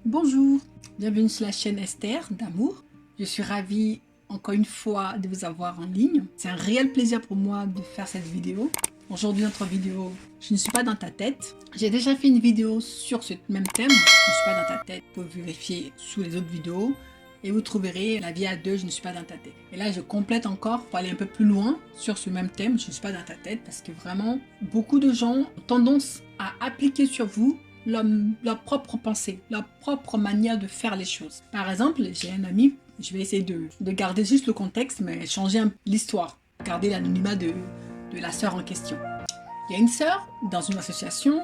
Bonjour, bienvenue sur la chaîne Esther d'Amour. Je suis ravie encore une fois de vous avoir en ligne. C'est un réel plaisir pour moi de faire cette vidéo. Aujourd'hui, notre vidéo, je ne suis pas dans ta tête. J'ai déjà fait une vidéo sur ce même thème, je ne suis pas dans ta tête. Vous pouvez vérifier sous les autres vidéos et vous trouverez la vie à deux, je ne suis pas dans ta tête. Et là, je complète encore pour aller un peu plus loin sur ce même thème, je ne suis pas dans ta tête, parce que vraiment, beaucoup de gens ont tendance à appliquer sur vous leur propre pensée, leur propre manière de faire les choses. Par exemple, j'ai un ami, je vais essayer de garder juste le contexte, mais changer l'histoire, garder l'anonymat de la sœur en question. Il y a une sœur dans une association,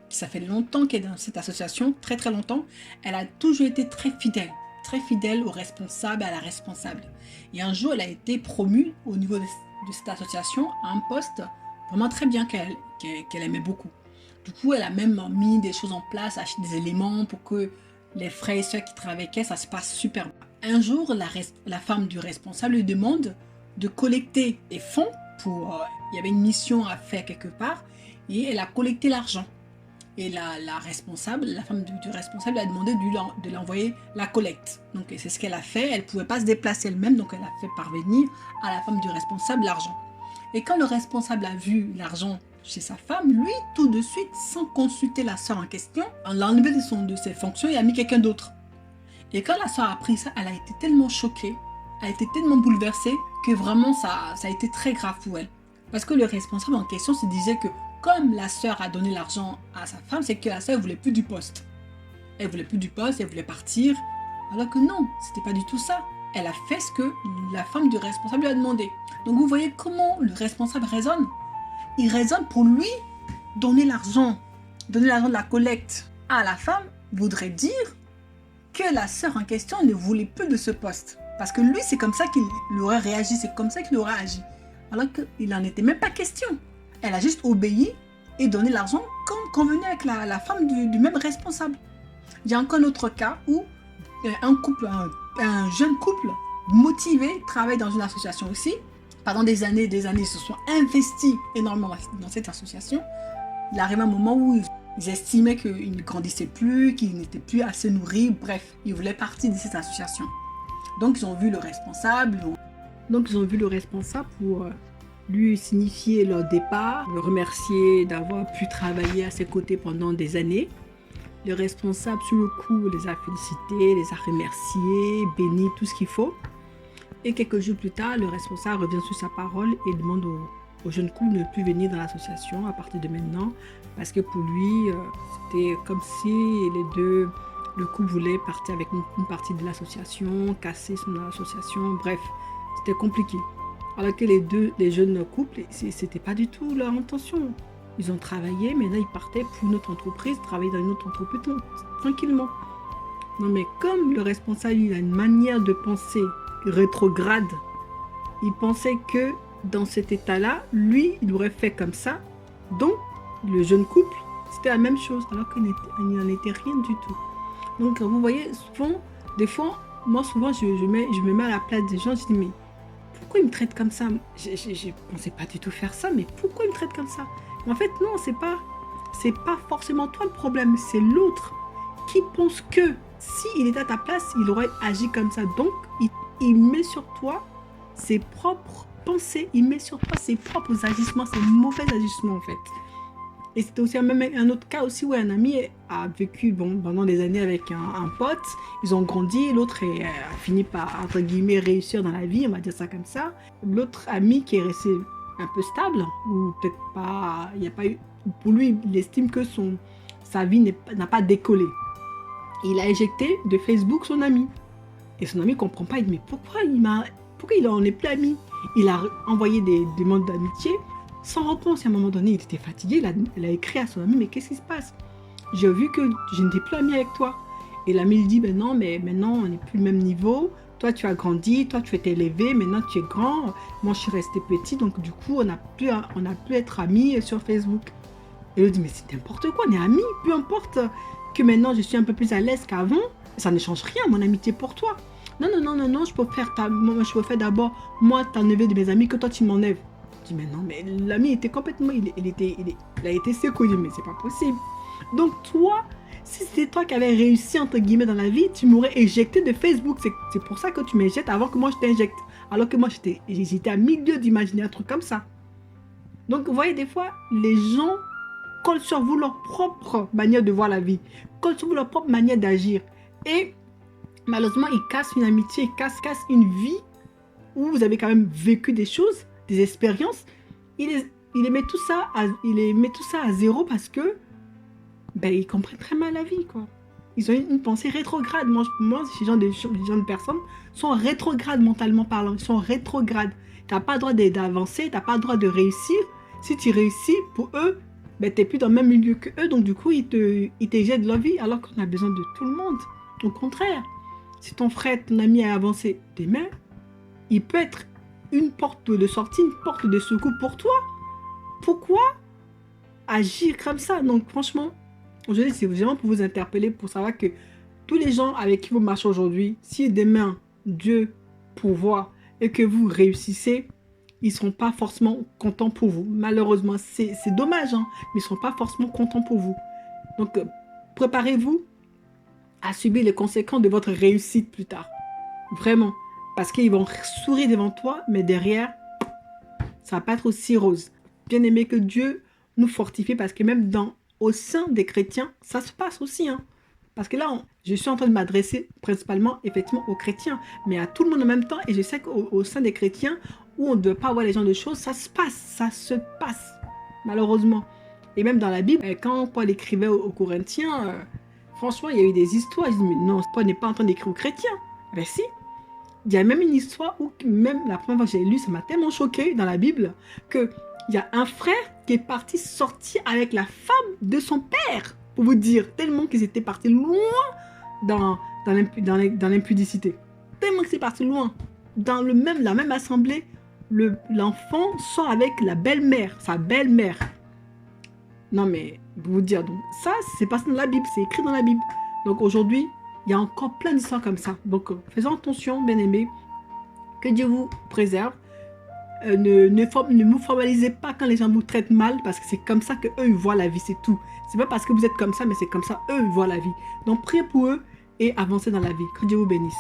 ça fait longtemps qu'elle est dans cette association, très très longtemps, elle a toujours été très fidèle au responsable, à la responsable. Et un jour, elle a été promue au niveau de cette association à un poste vraiment très bien qu'elle aimait beaucoup. Du coup, elle a même mis des choses en place, acheté des éléments pour que les frères et sœurs qui travaillent avec elle, ça se passe super bien. Un jour, la femme du responsable lui demande de collecter des fonds pour... il y avait une mission à faire quelque part et elle a collecté l'argent. Et la femme du responsable a demandé de l'envoyer la collecte. Donc c'est ce qu'elle a fait. Elle ne pouvait pas se déplacer elle-même, donc elle a fait parvenir à la femme du responsable l'argent. Et quand le responsable a vu l'argent chez sa femme, lui, tout de suite, sans consulter la sœur en question, on l'a enlevé de ses fonctions et a mis quelqu'un d'autre. Et quand la sœur a appris ça, elle a été tellement choquée, elle a été tellement bouleversée que vraiment ça a été très grave pour elle. Parce que le responsable en question se disait que comme la sœur a donné l'argent à sa femme, c'est que la sœur ne voulait plus du poste. Elle voulait plus du poste, elle voulait partir. Alors que non, c'était pas du tout ça. Elle a fait ce que la femme du responsable lui a demandé. Donc vous voyez comment le responsable raisonne. Il raisonne pour lui, donner l'argent de la collecte à la femme voudrait dire que la sœur en question ne voulait plus de ce poste. Parce que lui, c'est comme ça qu'il aurait réagi, c'est comme ça qu'il aurait agi. Alors qu'il n'en était même pas question. Elle a juste obéi et donné l'argent comme convenu avec la femme du même responsable. Il y a encore un autre cas où un jeune couple motivé travaille dans une association aussi. Pendant des années, ils se sont investis énormément dans cette association. Il arrive un moment où ils estimaient qu'ils ne grandissaient plus, qu'ils n'étaient plus assez nourris. Bref, ils voulaient partir de cette association. Donc, ils ont vu le responsable. Pour lui signifier leur départ, le remercier d'avoir pu travailler à ses côtés pendant des années. Le responsable, sur le coup, les a félicités, les a remerciés, bénis, tout ce qu'il faut. Et quelques jours plus tard, le responsable revient sur sa parole et demande au jeune couple de ne plus venir dans l'association à partir de maintenant, parce que pour lui, c'était comme si le couple voulait partir avec une partie de l'association, casser son association, bref, c'était compliqué. Alors que les jeunes couples, c'était pas du tout leur intention. Ils ont travaillé, maintenant ils partaient pour une autre entreprise, travailler dans une autre entreprise tranquillement. Non mais comme le responsable, il a une manière de penser rétrograde, il pensait que dans cet état-là, lui, il aurait fait comme ça. Donc, le jeune couple, c'était la même chose, alors qu'il n'en était rien du tout. Donc, vous voyez, souvent, des fois, moi, souvent, je me mets à la place des gens, je dis, mais pourquoi ils me traitent comme ça? Je ne pensais pas du tout faire ça, mais pourquoi ils me traitent comme ça? Mais en fait, non, c'est pas forcément toi le problème, c'est l'autre qui pense que s'il était à ta place, il aurait agi comme ça. Donc, il met sur toi ses propres pensées, il met sur toi ses propres agissements, ses mauvais agissements en fait. Et c'était aussi même un autre cas aussi où un ami a vécu pendant des années avec un pote, ils ont grandi, l'autre a fini par, entre guillemets, réussir dans la vie, on va dire ça comme ça. L'autre ami qui est resté un peu stable, ou peut-être pas, il n'y a pas eu, pour lui, il estime que sa vie n'a pas décollé. Il a éjecté de Facebook son ami. Et son ami ne comprend pas, il dit mais pourquoi il en est plus ami? Il a envoyé des demandes d'amitié sans réponse. À un moment donné, il était fatigué, il a écrit à son ami, mais qu'est-ce qui se passe? J'ai vu que je n'étais plus ami avec toi. Et l'ami lui dit, ben non, mais maintenant on n'est plus le même niveau. Toi tu as grandi, toi tu es élevé, maintenant tu es grand. Moi je suis resté petit, donc du coup on n'a plus être amis sur Facebook. Et il lui dit, mais c'est n'importe quoi, on est amis, peu importe que maintenant je suis un peu plus à l'aise qu'avant. Ça ne change rien, mon amitié pour toi. Non, je peux faire d'abord, moi, t'enlever de mes amis que toi, tu m'enlèves. Je dis, mais non, mais l'ami était complètement, il a été secoué, mais c'est pas possible. Donc, toi, Si c'était toi qui avais réussi, entre guillemets, dans la vie, tu m'aurais éjecté de Facebook. C'est pour ça que tu m'éjectes avant que moi je t'injecte. Alors que moi, j'étais à milieu d'imaginer un truc comme ça. Donc, vous voyez, des fois, les gens collent sur vous leur propre manière de voir la vie, collent sur vous leur propre manière d'agir. Et malheureusement, ils cassent une amitié, ils cassent une vie où vous avez quand même vécu des choses, des expériences. Il les met tout ça à zéro parce que ils comprennent très mal la vie, quoi. Ils ont une pensée rétrograde. Moi, ces gens de personnes sont rétrogrades mentalement parlant. Ils sont rétrogrades. Tu n'as pas le droit d'avancer, tu n'as pas le droit de réussir. Si tu réussis, pour eux, tu n'es plus dans le même milieu que eux. Donc, du coup, ils te jettent de leur vie alors qu'on a besoin de tout le monde. Au contraire, si ton frère, ton ami a avancé demain, il peut être une porte de sortie, une porte de secours pour toi. Pourquoi agir comme ça? Donc, franchement, aujourd'hui, c'est vraiment pour vous interpeller, pour savoir que tous les gens avec qui vous marchez aujourd'hui, si demain, Dieu pourvoit et que vous réussissez, ils ne seront pas forcément contents pour vous. Malheureusement, c'est dommage, hein, mais ils ne seront pas forcément contents pour vous. Donc, préparez-vous à subir les conséquences de votre réussite plus tard. Vraiment. Parce qu'ils vont sourire devant toi, mais derrière, ça ne va pas être aussi rose. Bien aimé, que Dieu nous fortifie, parce que même au sein des chrétiens, ça se passe aussi, hein. Parce que là, je suis en train de m'adresser principalement, effectivement, aux chrétiens, mais à tout le monde en même temps. Et je sais qu'au sein des chrétiens, où on ne doit pas voir les gens de choses, ça se passe, malheureusement. Et même dans la Bible, quand Paul écrivait aux Corinthiens, franchement, il y a eu des histoires. Je dis, mais non, Paul n'est pas en train d'écrire aux chrétiens. Ben si. Il y a même une histoire où, même la première fois que j'ai lu, ça m'a tellement choqué dans la Bible, qu'il y a un frère qui est parti sortir avec la femme de son père, pour vous dire, tellement qu'ils étaient partis loin dans l'impudicité. Tellement qu'ils étaient partis loin. Dans la même assemblée, l'enfant sort avec la belle-mère, sa belle-mère. Non mais, pour vous dire, donc ça, c'est passé dans la Bible, c'est écrit dans la Bible. Donc aujourd'hui, il y a encore plein d'histoires comme ça. Donc, faisons attention, bien-aimés. Que Dieu vous préserve. Ne vous formalisez pas quand les gens vous traitent mal, parce que c'est comme ça qu'eux, ils voient la vie, c'est tout. C'est pas parce que vous êtes comme ça, mais c'est comme ça, eux, ils voient la vie. Donc, priez pour eux et avancez dans la vie. Que Dieu vous bénisse.